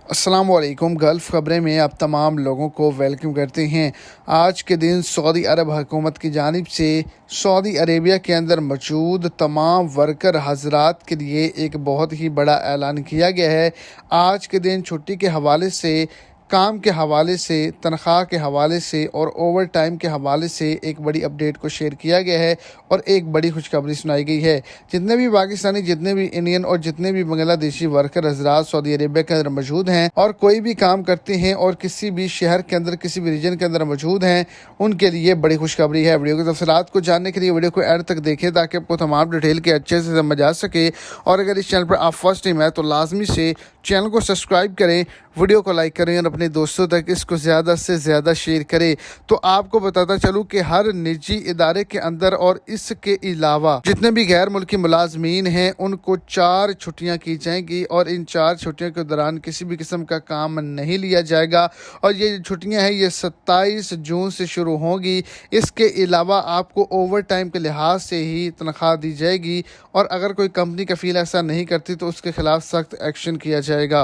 अस्सलाम वालेकुम। गल्फ़ ख़बरें में आप तमाम लोगों को वेलकम करते हैं। आज के दिन सऊदी अरब हुकूमत की जानिब से सऊदी अरेबिया के अंदर मौजूद तमाम वर्कर हज़रात के लिए एक बहुत ही बड़ा ऐलान किया गया है। आज के दिन छुट्टी के हवाले से, काम के हवाले से, तनख्वाह के हवाले से और ओवर टाइम के हवाले से एक बड़ी अपडेट को शेयर किया गया है और एक बड़ी खुशखबरी सुनाई गई है। जितने भी पाकिस्तानी, जितने भी इंडियन और जितने भी बांग्लादेशी वर्कर हज़रात सऊदी अरेबिया के अंदर मौजूद हैं और कोई भी काम करते हैं और किसी भी शहर के अंदर, किसी भी रीजन के अंदर मौजूद हैं, उनके लिए बड़ी खुशखबरी है। वीडियो की तफसीलात को जानने के लिए वीडियो को एंड तक देखें ताकि आपको तमाम डिटेल के अच्छे से समझ आ सके। और अगर इस चैनल पर आप फर्स्ट टाइम है तो लाजमी से चैनल को सब्सक्राइब करें, वीडियो को लाइक करें और अपने दोस्तों तक इसको ज़्यादा से ज़्यादा शेयर करें। तो आपको बताता चलूँ कि हर निजी इदारे के अंदर और इसके अलावा जितने भी गैर मुल्की मुलाजमीन हैं उनको 4 छुट्टियाँ की जाएंगी और इन 4 छुट्टियों के दौरान किसी भी किस्म का काम नहीं लिया जाएगा। और ये छुट्टियाँ हैं ये 27 जून से शुरू होंगी। इसके अलावा आपको ओवर टाइम के लिहाज से ही तनख्वाह दी जाएगी और अगर कोई कंपनी कफील ऐसा नहीं करती तो उसके खिलाफ सख्त एक्शन किया जाएगा।